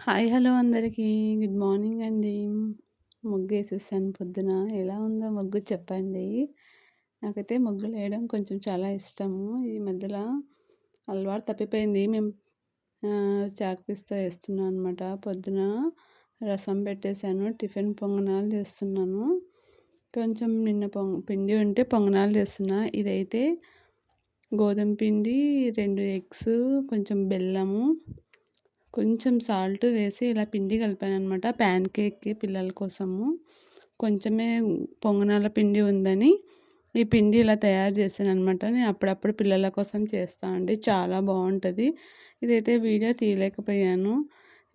Hi! Hello అందరికీ. Good morning అండి. ముగ్గేసేసాను పొద్దున. ఎలా ఉందో ముగ్గు చెప్పండి. నాకైతే ముగ్గులేయడం కొంచెం చాలా ఇష్టము. ఈ మధ్యల అలవాటు తప్పిపోయింది. మేము చాక్ పీస్‌తో ఏస్తున్నాం అనమాట. పొద్దున రసం పెట్టేసాను. టిఫిన్ పొంగనాలు చేస్తున్నాను. కొంచెం నిన్న పిండి ఉంటే పొంగనాలు చేస్తున్నా. ఇదైతే గోధుమ పిండి, 2 ఎగ్స్, కొంచెం బెల్లము, కొంచెం సాల్ట్ వేసి ఇలా పిండి కలిపాననమాట. ప్యాన్ కేక్‌కి పిల్లల కోసము. కొంచెమే పొంగనాల పిండి ఉందని ఈ పిండి ఇలా తయారు చేశాననమాట. నేను అప్పుడప్పుడు పిల్లల కోసం చేస్తా అండి. చాలా బావుంటది. ఇదైతే వీడియో తీయలేకపోయాను.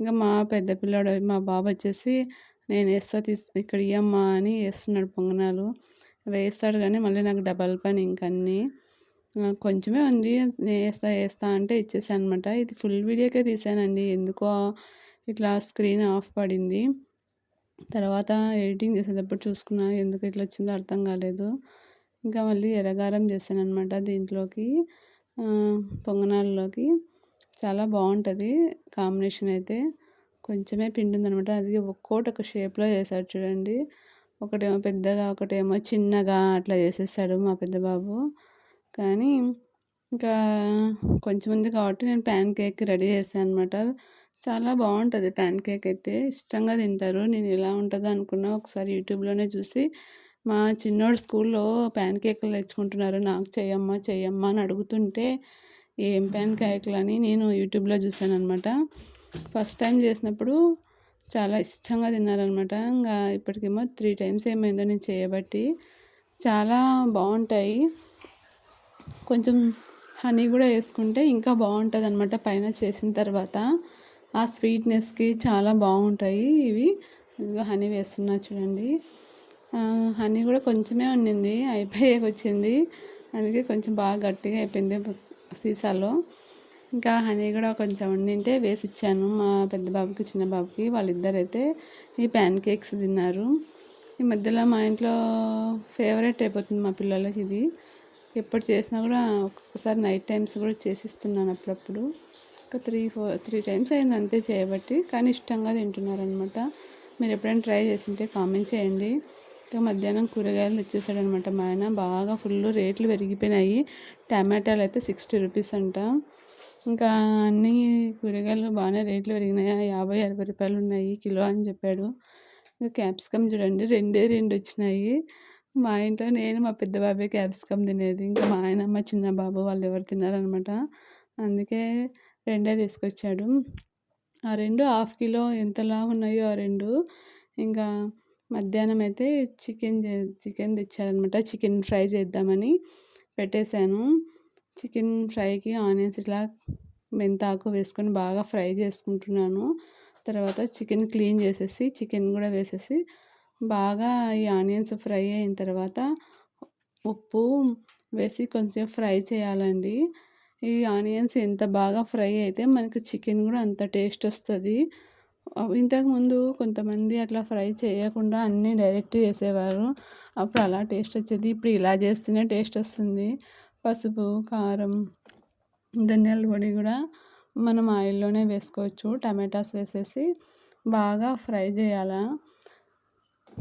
ఇంక మా పెద్ద పిల్లోడు మా బాబొచ్చేసి నేనేస్తా ఇక్కడ ఇయ్యమ్మా అని ఏస్తున్నాడు పొంగనాలు. వేస్తాడు గానీ మళ్ళీ నాకు డబల్ పని ఇంకన్నీ. కొంచెమే ఉంది. ఏస్తా అంటే ఇచ్చేసాననమాట. ఇది ఫుల్ వీడియోకే తీశానండి. ఎందుకో ఇట్లా స్క్రీన్ ఆఫ్ పడింది. తర్వాత ఎడిటింగ్ చేసేటప్పుడు చూసుకున్నా ఎందుకు ఇట్లా వచ్చిందో అర్థం కాలేదు. ఇంకా మళ్ళీ ఎర్రగారం చేశాననమాట దీంట్లోకి, పొంగనాల్లోకి. చాలా బావుంటది కాంబినేషన్ అయితే. కొంచెమే పిండి ఉందనమాట. అది ఒక్కోటి ఒక షేప్‌లో చేశాడు చూడండి. ఒకటేమో పెద్దగా, ఒకటేమో చిన్నగా అట్లా చేసేసాడు మా పెద్ద బాబు. కానీ ఇంకా కొంచెం ఉంది కాబట్టి నేను ప్యాన్ కేక్ రెడీ చేశాను అనమాట. చాలా బావుంటది ప్యాన్ కేక్ అయితే. ఇష్టంగా తింటారు. నేను ఎలా ఉంటదో అనుకున్నా. ఒకసారి యూట్యూబ్‌లోనే చూసి మా చిన్నోడు స్కూల్‌లో ప్యాన్ కేకులు తెచ్చుకుంటున్నారు. నాకు చెయ్యమ్మా, చెయ్యమ్మా అని అడుగుతుంటే ఏం ప్యాన్ కేకులని నేను యూట్యూబ్‌లో చూశాననమాట. ఫస్ట్ టైం చేసినప్పుడు చాలా ఇష్టంగా తిన్నారనమాట. ఇంగా ఇప్పటికేమో 3 టైమ్స్ ఏమైందో నేను చేయబట్టి. చాలా బావుంటాయి. కొంచెం హనీ కూడా వేసుకుంటే ఇంకా బావుంటదనమాట పైన చేసిన తర్వాత. ఆ స్వీట్‌నెస్‌కి చాలా బావుంటాయి ఇవి. ఇదిగో హనీ వేస్తున్నా చూడండి. హనీ కూడా కొంచెమే ఉండింది. అయిపోయాకొచ్చింది. అందుకే కొంచెం బాగా గట్టిగా అయిపోయింది సీసాలో. ఇంకా హనీ కూడా కొంచెం ఉండింటే వేసిచ్చాను మా పెద్ద బాబుకి, చిన్న బాబుకి. వాళ్ళిద్దరైతే ఈ ప్యాన్ కేక్స్ తిన్నారు. ఈ మధ్యలో మా ఇంట్లో ఫేవరెట్ అయిపోతుంది మా పిల్లలకి ఇది. ఎప్పుడు చేసినా కూడా ఒక్కొక్కసారి నైట్ టైమ్స్ కూడా చేసిస్తున్నాను అప్పుడప్పుడు. ఒక 3 టైమ్స్ అయింది అంతే చేయబట్టి. కానీ ఇష్టంగా తింటున్నారనమాట. మీరు ఎప్పుడైనా ట్రై చేసుంటే కామెంట్ చేయండి. ఇంకా మధ్యాహ్నం కూరగాయలు తెచ్చేసాడనమాట మా ఆయన. బాగా ఫుల్ రేట్లు పెరిగిపోయినాయి. టమాటాలు అయితే 60 రూపీస్ అంట. ఇంకా అన్నీ కూరగాయలు బాగానే రేట్లు పెరిగినాయి. 50, 60 రూపాయలు ఉన్నాయి కిలో అని చెప్పాడు. ఇంకా క్యాప్సికమ్ చూడండి 2 వచ్చినాయి. మా ఇంట్లో నేను మా పెద్ద బాబే క్యాప్సికమ్ తినేది. ఇంకా మా ఆయన, మా చిన్న బాబు వాళ్ళు ఎవరు తినరనమాట. అందుకే 2 తీసుకొచ్చాడు. ఆ 2 హాఫ్ కిలో ఎంతలా ఉన్నాయో ఆ 2. ఇంకా మధ్యాహ్నం అయితే చికెన్ తెచ్చారనమాట. చికెన్ ఫ్రై చేద్దామని పెట్టేశాను. చికెన్ ఫ్రైకి ఆనియన్స్ ఇట్లా మెంతాకు వేసుకొని బాగా ఫ్రై చేసుకుంటున్నాను. తర్వాత చికెన్ క్లీన్ చేసేసి చికెన్ కూడా వేసేసి బాగా ఈ ఆనియన్స్ ఫ్రై అయిన తర్వాత ఉప్పు వేసి కొంచెం ఫ్రై చేయాలండి. ఈ ఆనియన్స్ ఎంత బాగా ఫ్రై అయితే మనకి చికెన్ కూడా అంత టేస్ట్ వస్తుంది. ఇంతకుముందు కొంతమంది అట్లా ఫ్రై చేయకుండా అన్నీ డైరెక్ట్ చేసేవారు. అప్పుడు అలా టేస్ట్ వచ్చేది. ఇప్పుడు ఇలా చేస్తేనే టేస్ట్ వస్తుంది. పసుపు, కారం, ధనియాల పొడి కూడా మనం ఆయిల్లోనే వేసుకోవచ్చు. టమాటాస్ వేసేసి బాగా ఫ్రై చేయాలా.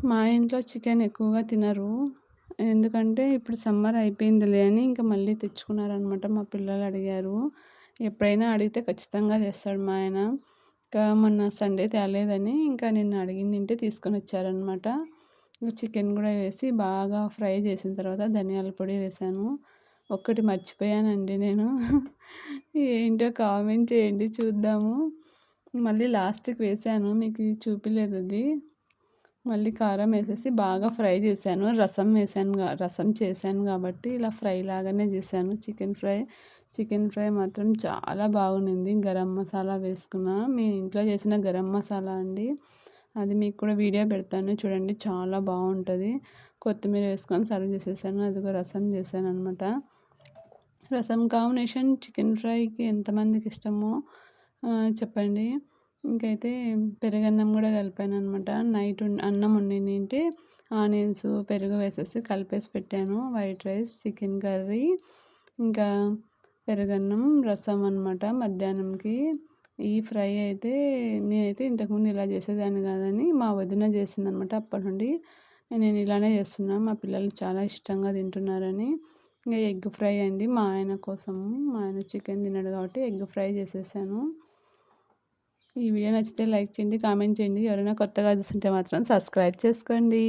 మా ఇంట్లో చికెన్ ఎక్కువగా తినరు. ఎందుకంటే ఇప్పుడు సమ్మర్ అయిపోయిందిలే అని ఇంకా మళ్ళీ తెచ్చుకున్నారనమాట. మా పిల్లలు అడిగారు. ఎప్పుడైనా అడిగితే ఖచ్చితంగా తెస్తాడు మా ఆయన. ఇంకా మొన్న సండే తేలేదని ఇంకా నిన్న అడిగిందింటే తీసుకొని వచ్చారనమాట. చికెన్ కూడా వేసి బాగా ఫ్రై చేసిన తర్వాత ధనియాల పొడి వేశాను. ఒక్కటి మర్చిపోయానండి నేను. ఏంటో కామెంట్ చేయండి చూద్దాము. మళ్ళీ లాస్ట్‌కి వేశాను. మీకు చూపియలేదు అది. మళ్ళీ కారం వేసేసి బాగా ఫ్రై చేశాను. రసం చేశాను కాబట్టి ఇలా ఫ్రై లాగానే చేశాను చికెన్ ఫ్రై మాత్రం చాలా బాగుండింది. గరం మసాలా వేసుకున్నా. మీ ఇంట్లో చేసిన గరం మసాలా అండి. అది మీకు కూడా వీడియో పెడతాను చూడండి. చాలా బాగుంటుంది. కొత్తిమీర వేసుకొని సర్వ్ చేసేసాను. అదిగో రసం చేశాననమాట. రసం కాంబినేషన్ చికెన్ ఫ్రైకి ఎంతమందికి ఇష్టమో చెప్పండి. ఇంకైతే పెరుగన్నం కూడా కలిపాననమాట. నైట్ అన్నం వండింటే ఆనియన్స్, పెరుగు వేసేసి కలిపేసి పెట్టాను. వైట్ రైస్, చికెన్ కర్రీ, ఇంకా పెరుగన్నం, రసం అనమాట మధ్యాహ్నంకి. ఈ ఫ్రై అయితే నేనైతే ఇంతకుముందు ఇలా చేసేదాన్ని కాదని మా వదిన చేసిందనమాట. అప్పటి నుండి నేను ఇలానే చేస్తున్నా. మా పిల్లలు చాలా ఇష్టంగా తింటున్నారని. ఇంక ఎగ్ ఫ్రై అండి మా ఆయన కోసము. మా ఆయన చికెన్ తినడు కాబట్టి ఎగ్ ఫ్రై చేసేసాను. ఈ వీడియో నచ్చితే లైక్ చేయండి, కామెంట్ చేయండి. ఎవరైనా కొత్తగా చూస్తుంటే మాత్రం సబ్స్క్రైబ్ చేసుకోండి.